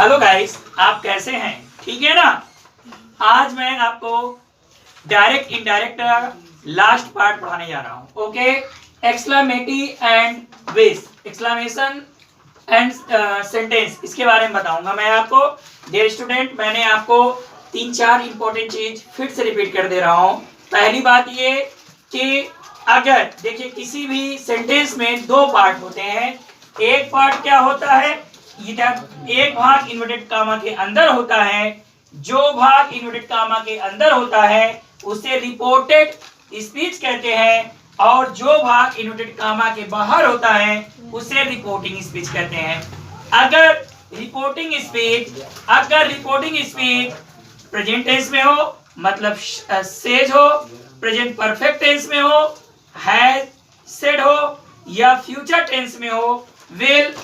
Hello guys, आप कैसे हैं? ठीक है ना। आज मैं आपको डायरेक्ट इनडायरेक्ट लास्ट पार्ट पढ़ाने जा रहा हूं। Okay, exclamatory and wish, exclamation and sentence, इसके बारे में बताऊंगा मैं आपको। डियर स्टूडेंट, मैंने आपको 3-4 इंपॉर्टेंट चीज फिर से रिपीट कर दे रहा हूं। पहली बात ये कि अगर देखिए किसी भी सेंटेंस में 2 पार्ट होते हैं। एक पार्ट क्या होता है, एक भाग इन्वर्टेड कामा के अंदर होता है। जो भाग इन्वर्टेड कामा के अंदर होता है उसे रिपोर्टेड स्पीच कहते हैं, और जो भाग इन्वर्टेड कामा के बाहर होता है उसे रिपोर्टिंग स्पीच कहते हैं। अगर रिपोर्टिंग स्पीच प्रेजेंट टेंस में हो, मतलब सेज हो, प्रेजेंट परफेक्ट टेंस में हो, हैज सेड हो, या फ्यूचर टेंस में हो, विल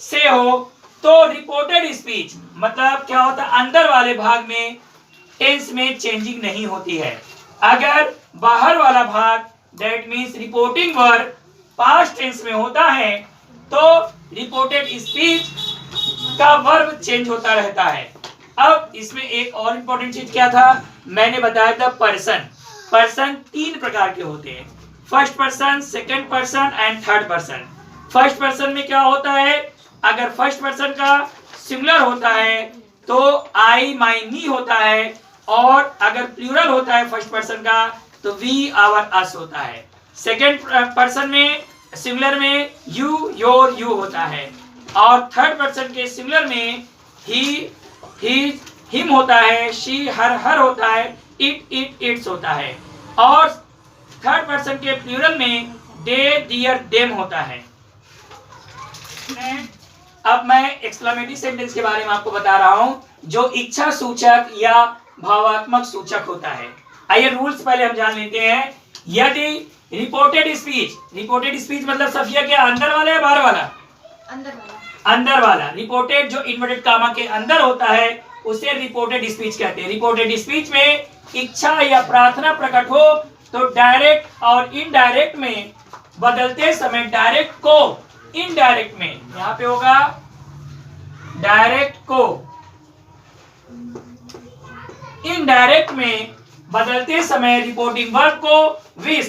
से हो, तो रिपोर्टेड स्पीच मतलब क्या होता है, अंदर वाले भाग में टेंस में चेंजिंग नहीं होती है। अगर बाहर वाला भाग that means reporting verb past tense में होता है तो रिपोर्टेड स्पीच का वर्ब चेंज होता रहता है। अब इसमें एक और इंपॉर्टेंट चीज क्या था, मैंने बताया था पर्सन 3 प्रकार के होते हैं, first person, second person and third person. First person में क्या होता है, अगर फर्स्ट पर्सन का सिंगुलर होता है तो आई माई मी होता है, और अगर प्लूरल होता है फर्स्ट पर्सन का तो वी आवर अस होता है। सेकंड पर्सन में सिंगुलर में यू योर यू होता है, और थर्ड पर्सन के सिंगुलर में ही हिम होता है, शी हर होता है, इट इट्स होता है, और थर्ड पर्सन के प्लूरल में दे दियर देम होता है। अब मैं एक्सक्लेमेटरी सेंटेंस के बारे में आपको बता रहा हूं, जो इच्छा सूचक या भावात्मक सूचक होता है। आइए रूल्स पहले हम जान लेते हैं। यदि रिपोर्टेड स्पीच मतलब सफिया के अंदर वाला या बाहर वाला? अंदर वाला। रिपोर्टेड जो इन्वर्टेड कामा के अंदर होता है उसे रिपोर्टेड स्पीच कहते हैं। रिपोर्टेड स्पीच में इच्छा या प्रार्थना प्रकट हो तो डायरेक्ट और इनडायरेक्ट में बदलते समय डायरेक्ट को इनडायरेक्ट में, यहां पे होगा डायरेक्ट को इनडायरेक्ट में बदलते समय रिपोर्टिंग वर्ब को विश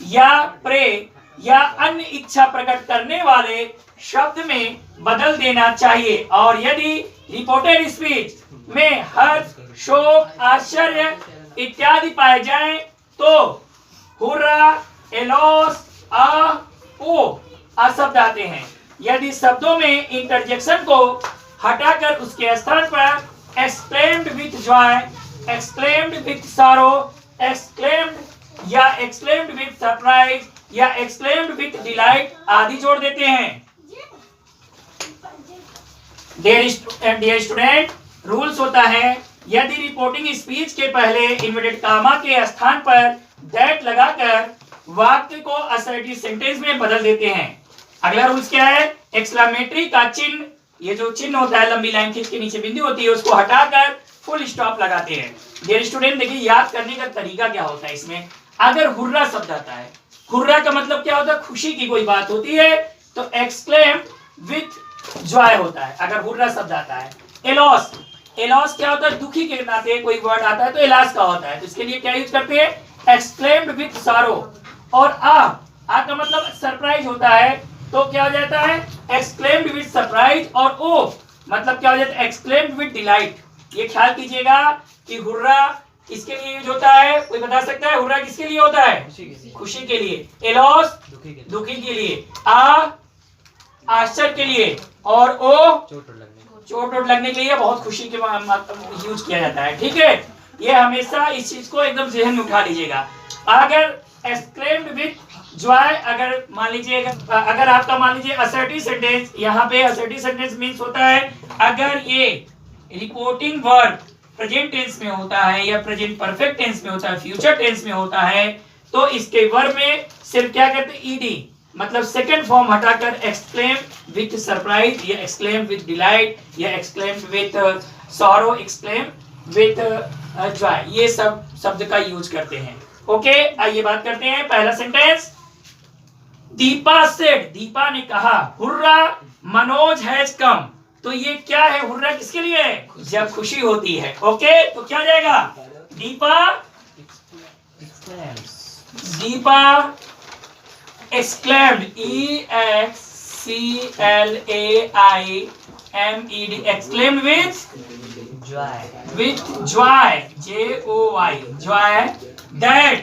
या प्रे या अन्य इच्छा प्रकट करने वाले शब्द में बदल देना चाहिए। और यदि रिपोर्टेड स्पीच में हर्ष, शोक, आश्चर्य इत्यादि पाए जाएं तो हुर्रा, एलोस, आ शब्द आते हैं। यदि शब्दों में इंटरजेक्शन को हटाकर उसके स्थान पर exclaimed with Joy, exclaimed with sorrow, exclaimed या एक्सक्लेम्ड विथ सरप्राइज या एक्सक्लेम्ड विथ डिलाइट आदि जोड़ देते हैं। डियर स्टूडेंट, रूल्स होता है, यदि रिपोर्टिंग स्पीच के पहले इन्वर्टेड कामा के स्थान पर दैट लगाकर वाक्य को असर्टिव सेंटेंस में बदल देते हैं। अगला रूल्स क्या है, एक्सक्लेमेटरी का चिन्ह, ये जो चिन्ह होता है लंबी लाइन खींच के नीचे बिंदु होती है उसको हटाकर फुल स्टॉप लगाते हैं। डियर स्टूडेंट, देखिए याद करने का तरीका क्या होता है इसमें। अगर हुर्रा शब्द आता है, हुर्रा का मतलब क्या होता है, खुशी की कोई बात होती है तो एक्सक्लेम विथ जॉय होता है अगर हुर्रा शब्द आता है। एलॉस क्या होता है, दुखी के नाते कोई वर्ड आता है तो एलास का होता है, तो इसके लिए क्या यूज करते हैं, एक्सक्लेम्ड विथ सॉरो। और आ का मतलब सरप्राइज होता है तो क्या हो जाता है, एक्सक्लेम्ड विथ सरप्राइज, और ओ मतलब क्या हो जाता है, एक्सक्लेम्ड विथ डिलाइट। ये ख्याल कीजिएगा कि हुर्रा किसके लिए यूज होता है, कोई बता सकता है हुर्रा किसके लिए होता है, खुशी के लिए, एलॉस दुखी के लिए, आ आश्चर्य के लिए, और ओ चोट लगने के लिए, बहुत खुशी के यूज किया जाता है। ठीक है, ये हमेशा इस चीज को एकदम जहन में उठा लीजिएगा। अगर एक्सक्लेम्ड विथ जॉय, अगर मान लीजिए अगर आपका मान लीजिए असर्टिव सेंटेंस, यहाँ पे असर्टिव सेंटेंस मींस होता है अगर ये रिपोर्टिंग वर्ब प्रेजेंट टेंस में होता है या प्रेजेंट परफेक्ट टेंस में होता है, फ्यूचर टेंस में होता है, तो इसके वर्ब में सिर्फ क्या कहते हैं, ईडी मतलब सेकंड फॉर्म हटाकर एक्सक्लेम विथ सरप्राइज या एक्सक्लेम विथ डिलाइट या exclaim with sorrow, exclaim with Joy, ये सब शब्द का यूज करते हैं। ओके, आइए बात करते हैं पहला सेंटेंस। दीपा सेड, दीपा ने कहा, हुर्रा मनोज हैज कम, तो ये क्या है, हुर्रा किसके लिए है, जब खुशी होती है। ओके, तो क्या जाएगा, Deepa, Deepa exclaimed, EXCLAIMED, exclaimed with joy, JOY, joy, that।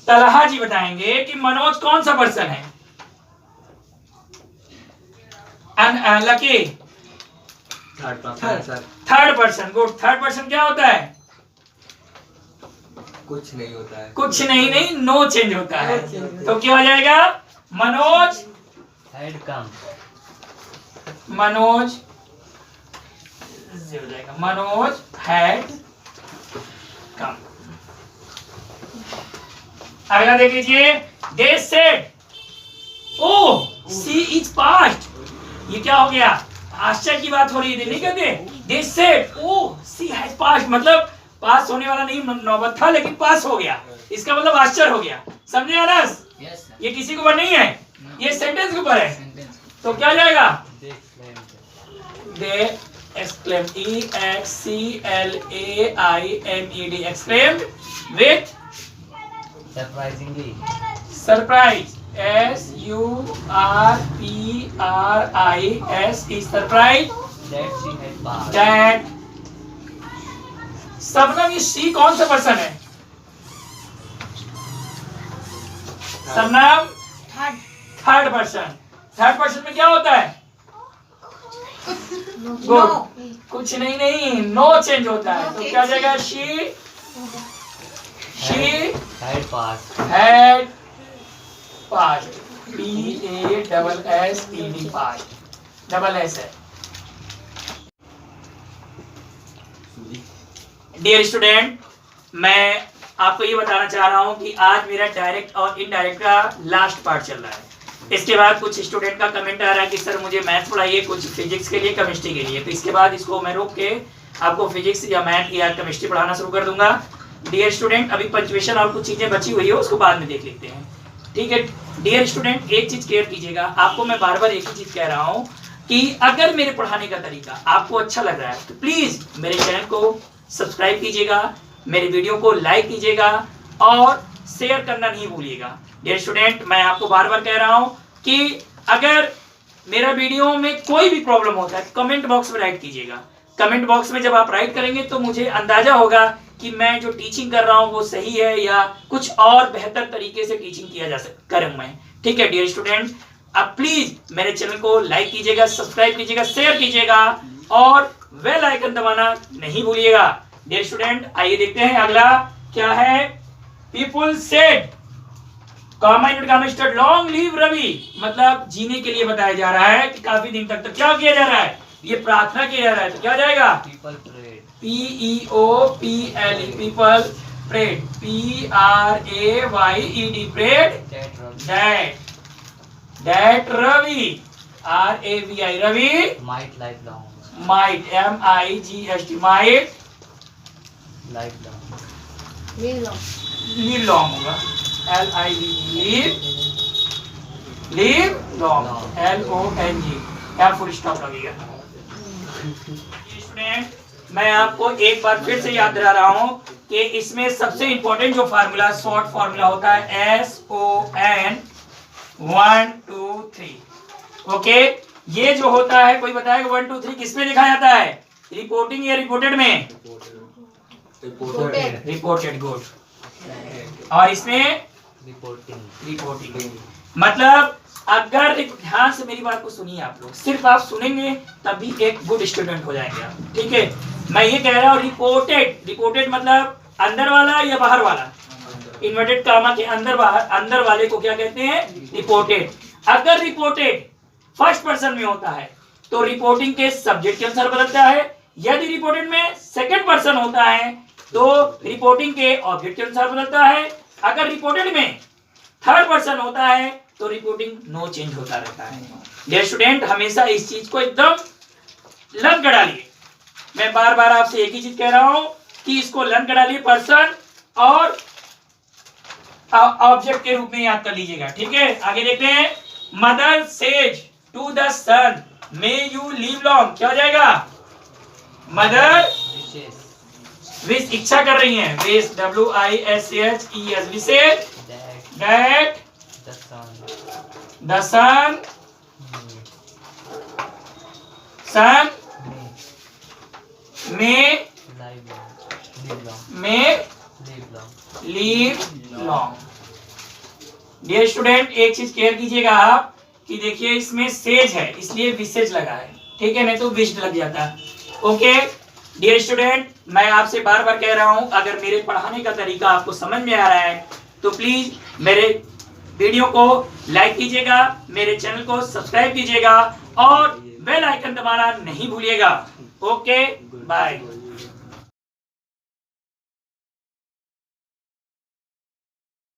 Talha जी बताएंगे कि मनोज कौन सा पर्सन है। Lucky, third person, good. Third person क्या होता है, कुछ नहीं होता है, कुछ नहीं, नो चेंज होता है। तो क्या हो जाएगा, मनोज had come, मनोज हो जाएगा, मनोज हैड कम। अगला देख लीजिए, they said, oh she is passed. ये क्या हो गया, आश्चर्य की बात हो रही है, नहीं कहते, they said oh she has passed, मतलब पास होने वाला नहीं नौबत था, लेकिन पास हो गया, इसका मतलब आश्चर्य हो गया। समझे अनस? ये किसी के ऊपर नहीं है, ये सेंटेंस के ऊपर है। तो क्या जाएगा, दे exclaimed, EXCLAIMED, exclaimed with surprisingly, surprise, SURPRISE, is surprise that she had passed, that। सबनम, ये सी कौन सा पर्सन है, सबनम थर्ड पर्सन। थर्ड पर्सन में क्या होता है, गुड, कुछ नहीं, नो चेंज होता है। तो क्या जाएगा, she had passed, past, PASSED, past, double S है। डियर स्टूडेंट, मैं आपको ये बताना चाह रहा हूँ कि आज मेरा डायरेक्ट और इनडायरेक्ट का लास्ट पार्ट चल रहा है। इसके बाद कुछ स्टूडेंट का कमेंट आ रहा है कि सर मुझे मैथ्स पढ़ाइए, कुछ फिजिक्स के लिए, केमिस्ट्री के लिए। तो इसके बाद इसको मैं रोक के आपको फिजिक्स या मैथ या केमिस्ट्री पढ़ाना शुरू कर दूंगा। डियर स्टूडेंट, अभी पंक्चुएशन और कुछ चीजें बची हुई है, उसको बाद में देख लेते हैं, ठीक है। डियर स्टूडेंट, एक चीज क्लियर कीजिएगा, आपको मैं बार बार एक ही चीज कह रहा हूँ कि अगर मेरे पढ़ाने का तरीका आपको अच्छा लग रहा है तो प्लीज मेरे चैनल को सब्सक्राइब कीजिएगा, मेरे वीडियो को लाइक कीजिएगा और शेयर करना नहीं भूलिएगा। डियर स्टूडेंट, मैं आपको बार बार कह रहा हूँ कि अगर मेरा वीडियो में कोई भी प्रॉब्लम होता है कमेंट बॉक्स में राइट कीजिएगा। कमेंट बॉक्स में जब आप राइट करेंगे तो मुझे अंदाजा होगा कि मैं जो टीचिंग कर रहा हूँ वो सही है या कुछ और बेहतर तरीके से टीचिंग किया जा करूँ मैं, ठीक है। डियर स्टूडेंट, आप प्लीज मेरे चैनल को लाइक कीजिएगा, सब्सक्राइब कीजिएगा, शेयर कीजिएगा और बेल आइकन दबाना नहीं भूलिएगा। डियर स्टूडेंट, आइए देखते हैं अगला क्या है। People said, long live Ravi, मतलब जीने के लिए बताया जा रहा है कि काफी दिन तक। तो क्या किया जा रहा है, ये प्रार्थना किया जा रहा है। तो क्या जाएगा, people prayed, PEOPLE, people prayed, PRAYED, prayed that Ravi, RAVI, Ravi might live long, might, MIGHT, might live long, live long होगा, live long, LONG, यहाँ फुल स्टॉप लगेगा। स्टूडेंट, मैं आपको एक बार फिर से याद दिला रहा हूँ कि इसमें सबसे इंपॉर्टेंट जो फार्मूला, शॉर्ट फार्मूला होता है SON 1 2 3। ओके, ये जो होता है, कोई बताएगा 1 2 3 किस में लिखा जाता है, रिपोर्टिंग या रिपोर्टेड में, रिपोर्टेड, गुड। और इसमें रिपोर्टिंग, मतलब अगर ध्यान से मेरी बात को सुनिए आप लोग, सिर्फ आप सुनेंगे तभी एक गुड स्टूडेंट हो जाएंगे आप, ठीक है। मैं ये कह रहा हूँ रिपोर्टेड, रिपोर्टेड मतलब अंदर वाला या बाहर वाला, इन्वर्टेड कामा के अंदर बाहर, अंदर वाले को क्या कहते हैं, रिपोर्टेड। अगर रिपोर्टेड फर्स्ट पर्सन में होता है तो रिपोर्टिंग के सब्जेक्ट के अनुसार बदलता है। यदि रिपोर्टेड में सेकंड पर्सन होता है तो रिपोर्टिंग के ऑब्जेक्ट के अनुसार बदलता है। अगर रिपोर्टेड में थर्ड पर्सन होता है तो रिपोर्टिंग नो चेंज होता रहता है। डियर स्टूडेंट, हमेशा इस चीज को एकदम लर्न कर डालिए। मैं बार बार आपसे एक ही चीज कह रहा हूं कि इसको लर्न कर डालिए, पर्सन और ऑब्जेक्ट के रूप में याद कर लीजिएगा, ठीक है। आगे देखते हैं, mother says, to the son may you live long, क्या हो जाएगा? मदर Wishes विश, इच्छा कर रही हैं, विश WISHES, विशेष that that the sun the sun may may live long, live long. Dear student, एक चीज क्लियर कीजिएगा आप कि देखिए इसमें सेज है इसलिए विशेज लगा है, ठीक है, नहीं तो विश्ड लग जाता। ओके डियर स्टूडेंट, मैं आपसे बार बार कह रहा हूं, अगर मेरे पढ़ाने का तरीका आपको समझ में आ रहा है तो प्लीज मेरे वीडियो को लाइक कीजिएगा, मेरे चैनल को सब्सक्राइब कीजिएगा और बेल आइकन दबाना नहीं भूलिएगा। Okay bye.